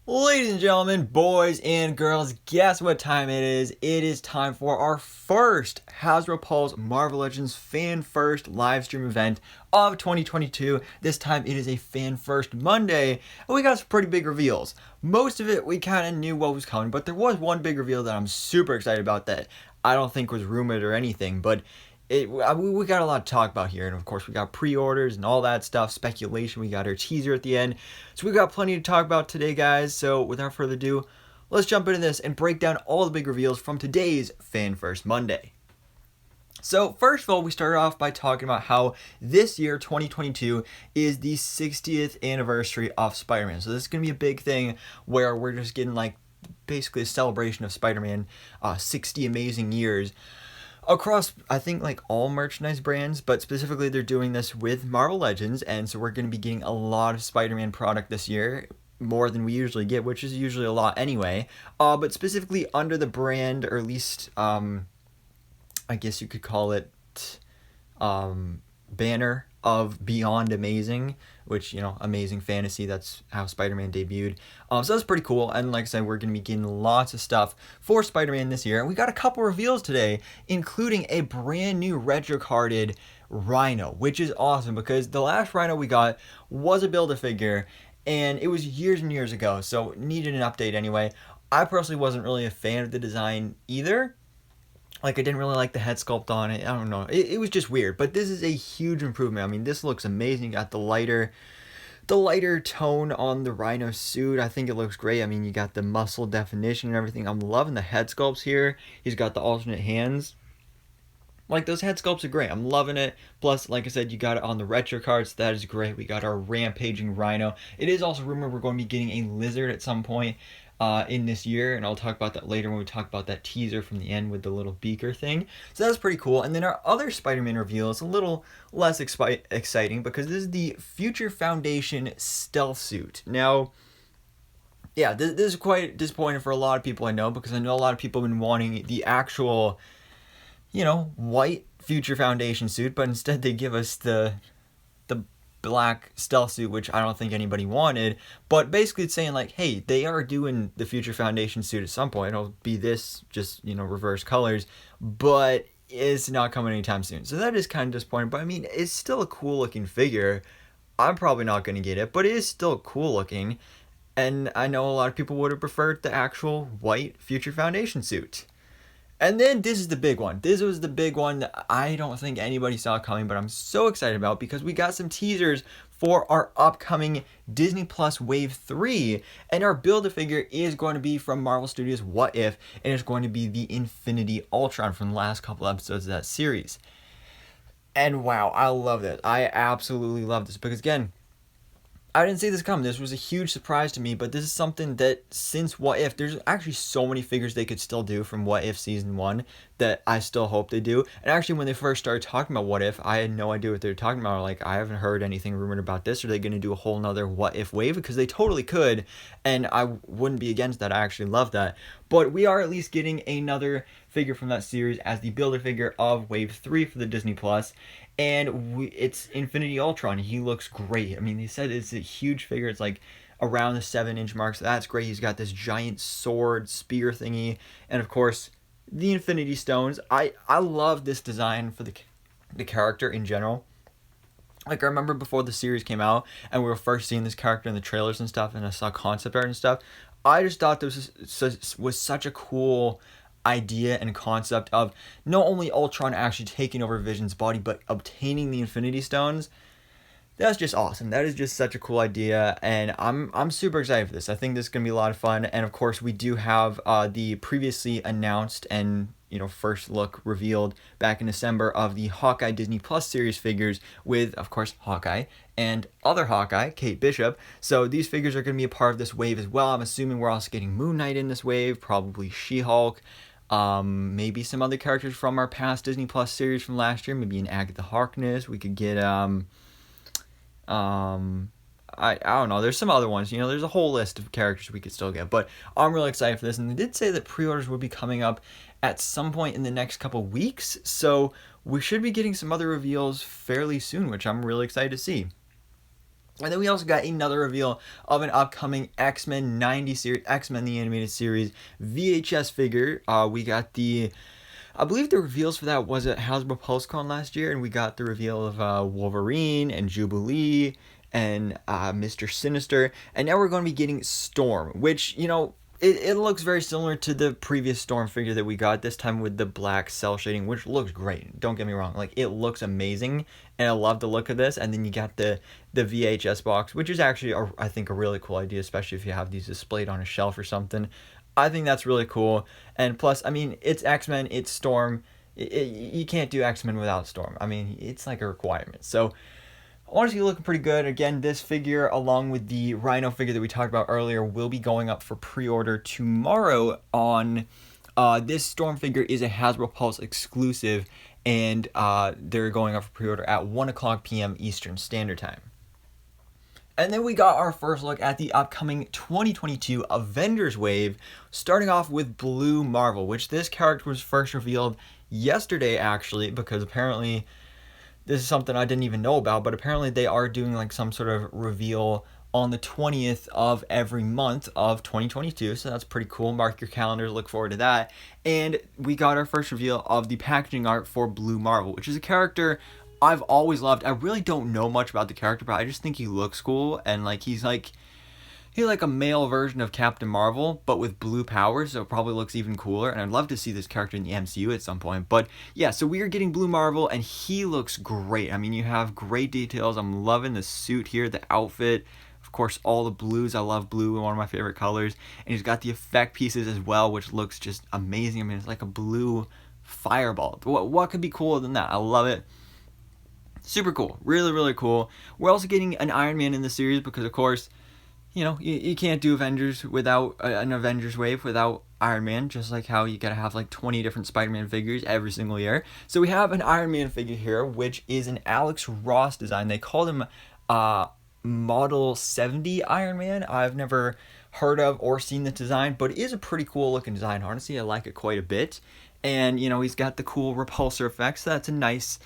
Ladies and gentlemen, boys and girls, guess what time it is? It is time for our first Hasbro Pulse Marvel Legends Fan First live stream event of 2022. This time it is a Fan First Monday, and we got some pretty big reveals. Most of it we kind of knew what was coming, but there was one big reveal that I'm super excited about that I don't think was rumored or anything, but we got a lot to talk about here, and of course we got pre-orders and all that stuff, speculation. We got our teaser at the end, so we got plenty to talk about today, guys. So without further ado, let's jump into this and break down all the big reveals from today's Fan First Monday. So first of all, we started off by talking about how this year, 2022, is the 60th anniversary of Spider-Man. So this is going to be a big thing where we're just getting like basically a celebration of Spider-Man, 60 amazing years across, I think, like all merchandise brands, but specifically they're doing this with Marvel Legends, and so we're going to be getting a lot of Spider-Man product this year, more than we usually get, which is usually a lot anyway, but specifically under the brand, or at least, I guess you could call it, banner of Beyond Amazing, which, Amazing Fantasy, that's how Spider-Man debuted. So that's pretty cool, and like I said, we're going to be getting lots of stuff for Spider-Man this year, and we got a couple reveals today, including a brand new retro-carded Rhino, which is awesome, because the last Rhino we got was a Build-A-Figure, and it was years and years ago, so needed an update anyway. I personally wasn't really a fan of the design either. Like, I didn't really like the head sculpt on it. I don't know. It was just weird. But this is a huge improvement. I mean, this looks amazing. You got the lighter tone on the Rhino suit. I think it looks great. I mean, you got the muscle definition and everything. I'm loving the head sculpts here. He's got the alternate hands. Like, those head sculpts are great. I'm loving it. Plus, like I said, you got it on the retro cards. That is great. We got our rampaging Rhino. It is also rumored we're going to be getting a lizard at some point in this year, and I'll talk about that later when we talk about that teaser from the end with the little beaker thing. So that's pretty cool. And then our other Spider-Man reveal is a little less exciting, because this is the Future Foundation stealth suit. Now, yeah, this is quite disappointing for a lot of people, I know, because I know a lot of people have been wanting the actual, white Future Foundation suit, but instead they give us the black stealth suit, which I don't think anybody wanted. But basically it's saying, like, hey, they are doing the Future Foundation suit at some point. It'll be this, just, reverse colors, but it's not coming anytime soon. So that is kind of disappointing, but I mean, it's still a cool looking figure. I'm probably not going to get it, but it is still cool looking, and I know a lot of people would have preferred the actual white Future Foundation suit. And then this is the big one. This was the big one that I don't think anybody saw coming, but I'm so excited about, because we got some teasers for our upcoming Disney Plus Wave 3, and our Build-A-Figure is going to be from Marvel Studios' What If, and it's going to be the Infinity Ultron from the last couple episodes of that series. And wow, I love it. I absolutely love this, because again, I didn't see this coming. This was a huge surprise to me, but this is something that, since What If, there's actually so many figures they could still do from What If Season 1 that I still hope they do. And actually, when they first started talking about What If, I had no idea what they were talking about. Like, I haven't heard anything rumored about this. Are they going to do a whole nother What If wave? Because they totally could, and I wouldn't be against that. I actually love that. But we are at least getting another figure from that series as the Build-A-Figure of Wave 3 for the Disney Plus. And it's Infinity Ultron. He looks great. I mean, they said it's a huge figure. It's like around the 7-inch mark, so that's great. He's got this giant sword spear thingy, and of course the Infinity Stones. I love this design for the character in general. Like, I remember before the series came out and we were first seeing this character in the trailers and stuff, and I saw concept art and stuff, I just thought this was such a cool idea and concept of not only Ultron actually taking over Vision's body, but obtaining the Infinity Stones. That's just awesome. That is just such a cool idea, and I'm super excited for this. I think this is going to be a lot of fun, and of course we do have the previously announced and first look revealed back in December of the Hawkeye Disney Plus series figures with, of course, Hawkeye and other Hawkeye, Kate Bishop. So these figures are going to be a part of this wave as well. I'm assuming we're also getting Moon Knight in this wave, probably She-Hulk, maybe some other characters from our past Disney Plus series from last year, maybe an Agatha Harkness. We could get I don't know. There's some other ones. There's a whole list of characters we could still get. But I'm really excited for this. And they did say that pre-orders will be coming up at some point in the next couple weeks. So we should be getting some other reveals fairly soon, which I'm really excited to see. And then we also got another reveal of an upcoming X-Men 90 series, X-Men the Animated Series VHS figure. We got I believe the reveals for that was at Hasbro PulseCon last year, and we got the reveal of Wolverine and Jubilee and Mr. Sinister. And now we're going to be getting Storm, which, it looks very similar to the previous Storm figure that we got, this time with the black cell shading, which looks great. Don't get me wrong. Like, it looks amazing, and I love the look of this. And then you got the VHS box, which is actually, I think, a really cool idea, especially if you have these displayed on a shelf or something. I think that's really cool. And plus, I mean, it's X-Men, it's Storm. You can't do X-Men without Storm. I mean, it's like a requirement. So, honestly, looking pretty good. Again, this figure, along with the Rhino figure that we talked about earlier, will be going up for pre-order tomorrow on... this Storm figure is a Hasbro Pulse exclusive, and they're going up for pre-order at 1 o'clock p.m. Eastern Standard Time. And then we got our first look at the upcoming 2022 Avengers wave, starting off with Blue Marvel, which this character was first revealed yesterday, actually, because apparently... this is something I didn't even know about, but apparently they are doing like some sort of reveal on the 20th of every month of 2022, so that's pretty cool. Mark your calendars, look forward to that. And we got our first reveal of the packaging art for Blue Marvel, which is a character I've always loved. I really don't know much about the character, but I just think he looks cool, and like he's like a male version of Captain Marvel, but with blue powers, so it probably looks even cooler, and I'd love to see this character in the MCU at some point. But yeah, so we are getting Blue Marvel, and he looks great. I mean, you have great details. I'm loving the suit here, the outfit. Of course, all the blues. I love blue, one of my favorite colors. And he's got the effect pieces as well, which looks just amazing. I mean, it's like a blue fireball. What could be cooler than that? I love it. Super cool. Really, really cool. We're also getting an Iron Man in the series because, of course... you can't do Avengers without an Avengers wave without Iron Man, just like how you gotta have like 20 different Spider-Man figures every single year. So we have an Iron Man figure here, which is an Alex Ross design. They called him Model 70 Iron Man. I've never heard of or seen the design, but it is a pretty cool looking design. Honestly, I like it quite a bit. And, he's got the cool repulsor effects. So that's a nice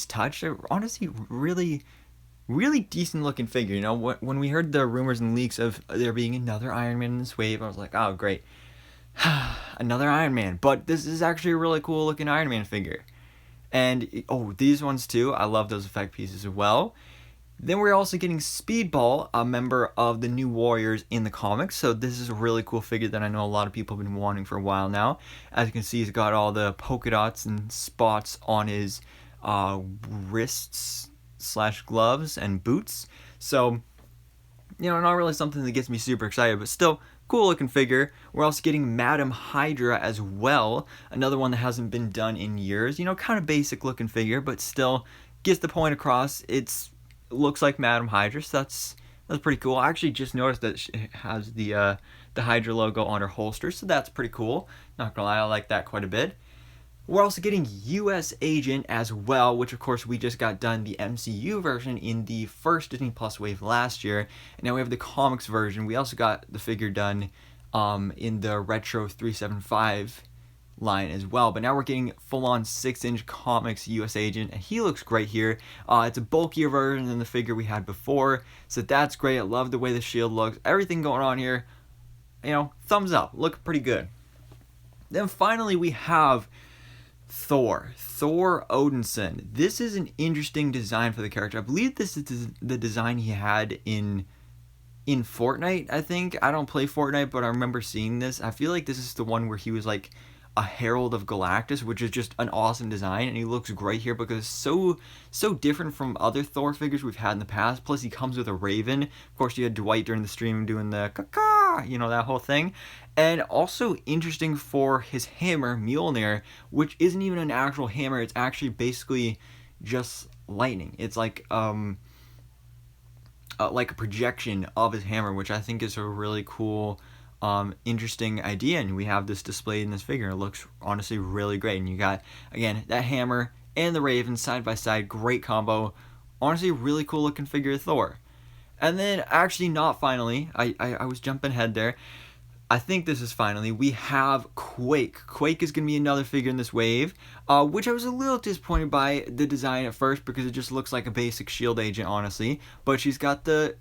touch. Honestly, really decent looking figure. When we heard the rumors and leaks of there being another Iron Man in this wave, I was like, oh great, another Iron Man. But this is actually a really cool looking Iron Man figure. And these ones too, I love those effect pieces as well. Then we're also getting Speedball, a member of the New Warriors in the comics. So this is a really cool figure that I know a lot of people have been wanting for a while now. As you can see, he's got all the polka dots and spots on his wrists / gloves and boots. So, not really something that gets me super excited, but still cool looking figure. We're also getting Madam Hydra as well, another one that hasn't been done in years. Kind of basic looking figure, but still gets the point across. It looks like Madam Hydra, so that's pretty cool. I actually just noticed that she has the Hydra logo on her holster, so that's pretty cool. Not gonna lie, I like that quite a bit. We're also getting US Agent as well, which of course we just got done the MCU version in the first Disney Plus wave last year, and now we have the comics version. We also got the figure done in the Retro 375 line as well, but now we're getting full-on 6-inch comics US Agent, and he looks great here. It's a bulkier version than the figure we had before, so that's great. I love the way the shield looks. Everything going on here, thumbs up. Look pretty good. Then finally we have Thor Odinson. This is an interesting design for the character. I believe this is the design he had in Fortnite, I think. I don't play Fortnite, but I remember seeing this. I feel like this is the one where he was like a Herald of Galactus, which is just an awesome design, and he looks great here because it's so different from other Thor figures we've had in the past. Plus he comes with a raven. Of course, you had Dwight during the stream doing the caca, that whole thing. And also interesting for his hammer, Mjolnir, which isn't even an actual hammer. It's actually basically just lightning. It's like a projection of his hammer, which I think is a really cool interesting idea, and we have this displayed in this figure. It looks honestly really great, and you got, again, that hammer and the raven side by side. Great combo. Honestly, really cool looking figure of Thor. And then, actually not finally, I was jumping ahead there. I think this is finally, we have Quake. Quake is going to be another figure in this wave, which I was a little disappointed by the design at first because it just looks like a basic shield agent, honestly. But she's got the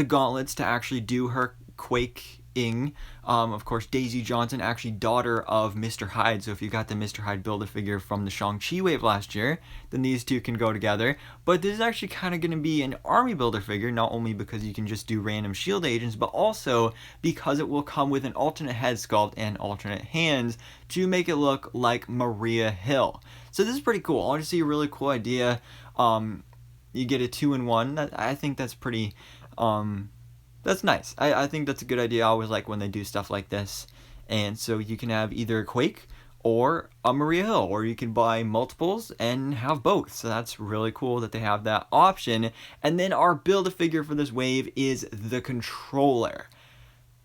gauntlets to actually do her Quake-ing. Of course, Daisy Johnson, actually daughter of Mr. Hyde. So if you got the Mr. Hyde Build-A-Figure from the Shang-Chi wave last year, then these two can go together. But this is actually kind of going to be an army Build-A-Figure, not only because you can just do random shield agents, but also because it will come with an alternate head sculpt and alternate hands to make it look like Maria Hill. So this is pretty cool. Honestly, a really cool idea. You get a 2-in-1. I think that's pretty... that's nice. I think that's a good idea. I always like when they do stuff like this. And so you can have either a Quake or a Maria Hill, or you can buy multiples and have both. So that's really cool that they have that option. And then our Build-A-Figure for this wave is the Controller.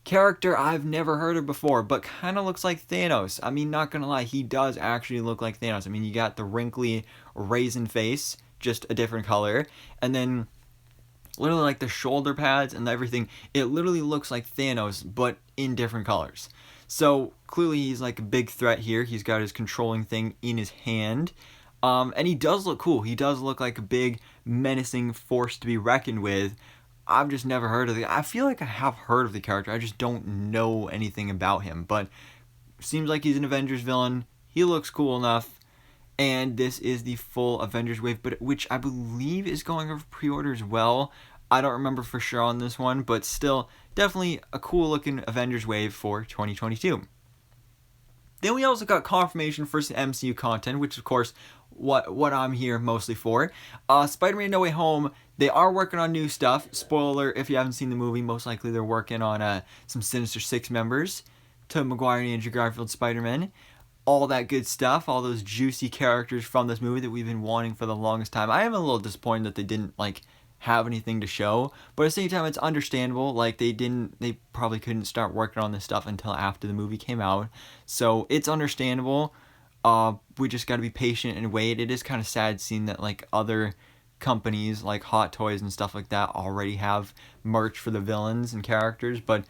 Character I've never heard of before, but kind of looks like Thanos. I mean, not gonna lie, he does actually look like Thanos. I mean, you got the wrinkly raisin face, just a different color. And then literally like the shoulder pads and everything, it literally looks like Thanos, but in different colors. So clearly he's like a big threat here. He's got his controlling thing in his hand. And he does look cool. He does look like a big menacing force to be reckoned with. I've just never heard of the... I feel like I have heard of the character. I just don't know anything about him. But seems like he's an Avengers villain. He looks cool enough. And this is the full Avengers wave, but which I believe is going over pre-order as well. I don't remember for sure on this one, but still definitely a cool looking Avengers wave for 2022. Then we also got confirmation for some MCU content, which of course what I'm here mostly for. Spider-Man No Way Home, they are working on new stuff. Spoiler, if you haven't seen the movie, most likely they're working on some Sinister Six members. Tobey Maguire and Andrew Garfield Spider-Man. All that good stuff, all those juicy characters from this movie that we've been wanting for the longest time. I am a little disappointed that they didn't have anything to show, but at the same time it's understandable. They probably couldn't start working on this stuff until after the movie came out, so it's understandable. We just got to be patient and wait. It is kind of sad seeing that other companies like Hot Toys and stuff like that already have merch for the villains and characters, but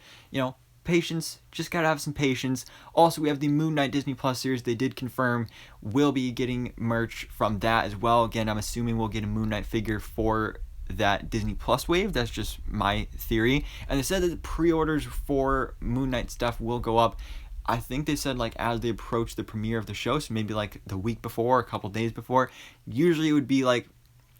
patience, just gotta have some patience. Also, we have the Moon Knight Disney Plus series. They did confirm we'll be getting merch from that as well. Again, I'm assuming we'll get a Moon Knight figure for that Disney Plus wave. That's just my theory. And they said that the pre-orders for Moon Knight stuff will go up. I think they said as they approach the premiere of the show, so maybe the week before, a couple days before. Usually it would be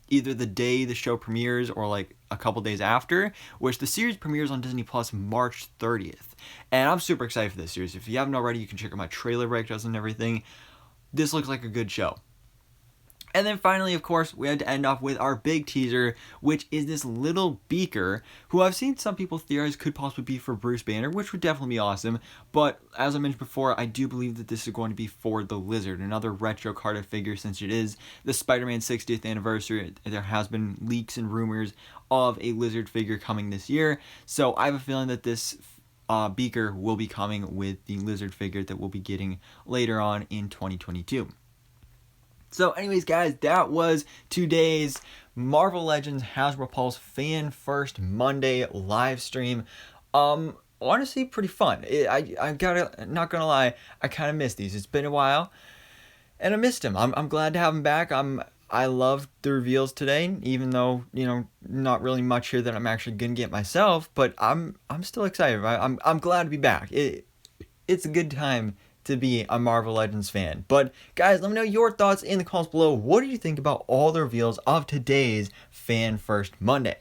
either the day the show premieres or a couple days after, which the series premieres on Disney Plus March 30th. And I'm super excited for this series. If you haven't already, you can check out my trailer breakdowns and everything. This looks like a good show. And then finally, of course, we had to end off with our big teaser, which is this little beaker, who I've seen some people theorize could possibly be for Bruce Banner, which would definitely be awesome. But as I mentioned before, I do believe that this is going to be for the Lizard, another retro Carter figure, since it is the Spider-Man 60th anniversary. There has been leaks and rumors of a Lizard figure coming this year. So I have a feeling that this beaker will be coming with the Lizard figure that we'll be getting later on in 2022. So anyways, guys, that was today's Marvel Legends Hasbro Pulse Fan First Monday live stream. Honestly, pretty fun. Not gonna lie, I kind of missed these. It's been a while, and I missed him. I'm glad to have him back. I loved the reveals today, even though not really much here that I'm actually gonna get myself. But I'm still excited. Right? I'm glad to be back. It's a good time to be a Marvel Legends fan. But guys, let me know your thoughts in the comments below. What did you think about all the reveals of today's Fan First Monday?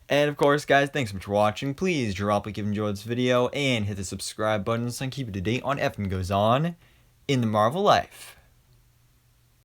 And of course, guys, thanks so much for watching. Please drop a like if you enjoyed this video and hit the subscribe button so I can keep you up to date on everything goes on in the Marvel life.